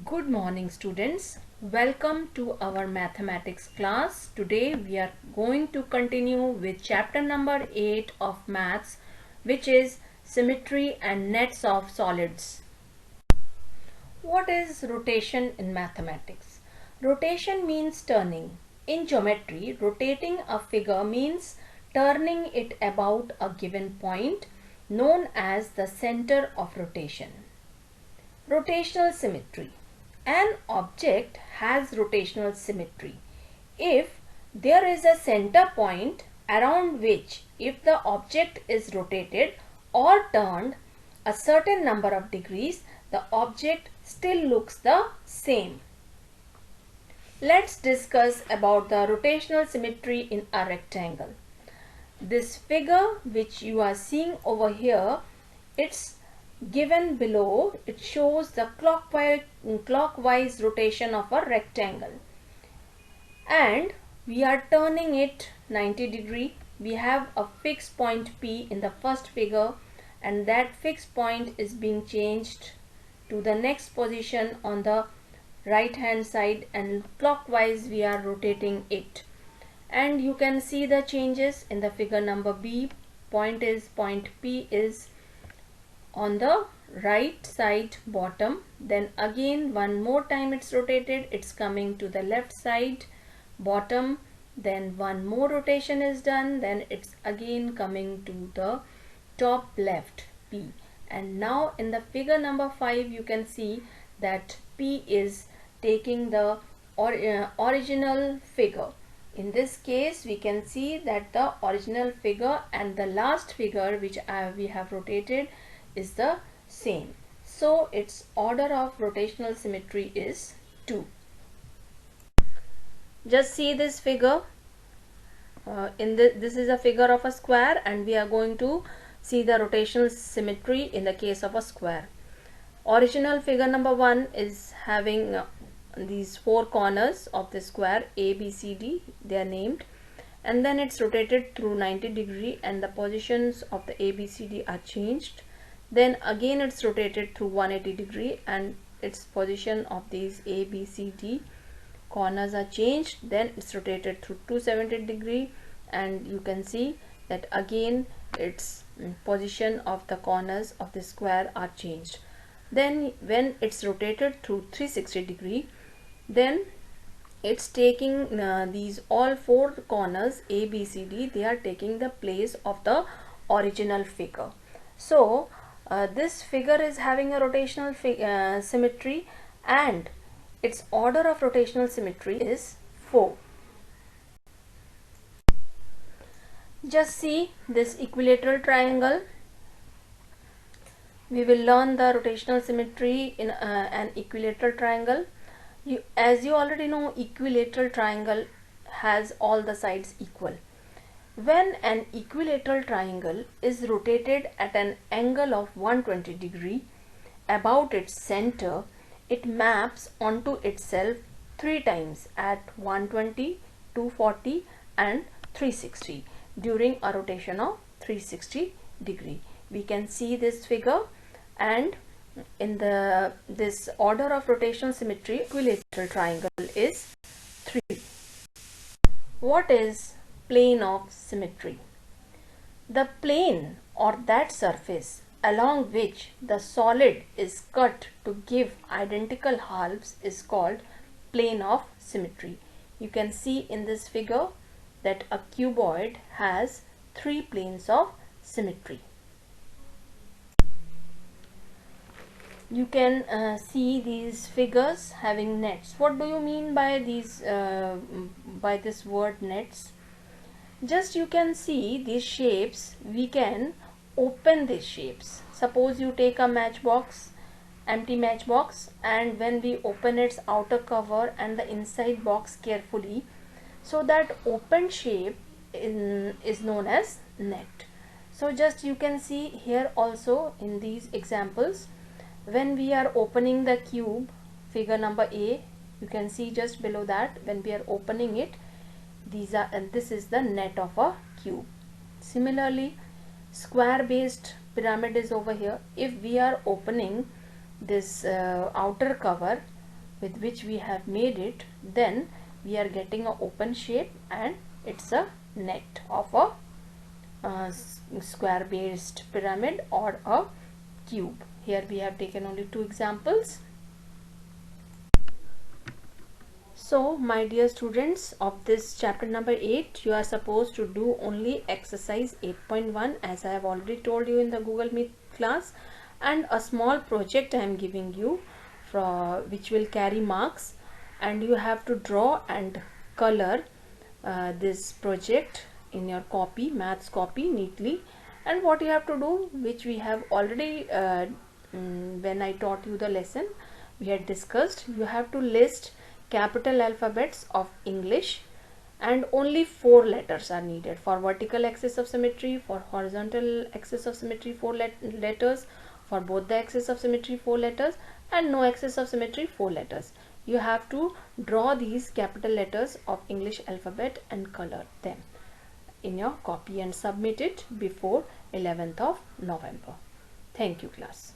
Good morning students. Welcome to our mathematics class. Today we are going to continue with chapter number 8 of maths, which is symmetry and nets of solids. What is rotation in mathematics? Rotation means turning. In geometry, rotating a figure means turning it about a given point known as the center of rotation. Rotational symmetry. An object has rotational symmetry if there is a center point around which, if the object is rotated or turned a certain number of degrees, the object still looks the same. Let's discuss about the rotational symmetry in a rectangle. This figure which you are seeing over here, it's given below. It shows the clockwise rotation of a rectangle, and we are turning it 90 degree. We have a fixed point P in the first figure, and that fixed point is being changed to the next position on the right hand side, and clockwise we are rotating it. And you can see the changes in the figure number B. Point P is on the right side bottom, then again one more time it's rotated, it's coming to the left side bottom, then one more rotation is done, then it's again coming to the top left P. And now in the figure number 5 you can see that P is taking the original figure. In this case we can see that the original figure and the last figure which we have rotated is the same. So its order of rotational symmetry is 2. Just see this figure. This is a figure of a square, and we are going to see the rotational symmetry in the case of a square. Original figure number 1 is having these 4 corners of the square A, B, C, D. They are named, and then it's rotated through 90 degree, and the positions of the A, B, C, D are changed. Then again it's rotated through 180 degree, and its position of these A, B, C, D corners are changed. Then it's rotated through 270 degree, and you can see that again its position of the corners of the square are changed. Then when it's rotated through 360 degree, then it's taking these all 4 corners A, B, C, D, they are taking the place of the original figure. So this figure is having a rotational symmetry, and its order of rotational symmetry is 4. Just see this equilateral triangle. We will learn the rotational symmetry in an equilateral triangle. As you already know, equilateral triangle has all the sides equal. When an equilateral triangle is rotated at an angle of 120 degree about its center, it maps onto itself 3 times at 120, 240 and 360 during a rotation of 360 degree. We can see this figure, and in this order of rotational symmetry, equilateral triangle is 3. What is plane of symmetry? The plane, or that surface along which the solid is cut to give identical halves, is called plane of symmetry. You can see in this figure that a cuboid has 3 planes of symmetry. You can see these figures having nets. What do you mean by these by this word nets? Just you can see these shapes, we can open these shapes. Suppose you take a matchbox, empty matchbox, and when we open its outer cover and the inside box carefully, so that open shape is known as net. So just you can see here also in these examples, when we are opening the cube, figure number A, you can see just below that, when we are opening it, these are, and this is the net of a cube. Similarly, square based pyramid is over here. If we are opening this outer cover, with which we have made it, then we are getting an open shape and it's a net of a square based pyramid or a cube. Here we have taken only 2 examples. So my dear students of this chapter number 8, you are supposed to do only exercise 8.1 as I have already told you in the Google Meet class, and a small project I am giving you which will carry marks, and you have to draw and color this project in your copy, maths copy, neatly. And what you have to do, which we have already when I taught you the lesson, we had discussed, you have to list capital alphabets of English, and only 4 letters are needed. For vertical axis of symmetry, for horizontal axis of symmetry 4 letters, for both the axis of symmetry 4 letters, and no axis of symmetry 4 letters. You have to draw these capital letters of English alphabet and color them in your copy and submit it before 11th of November. Thank you, class.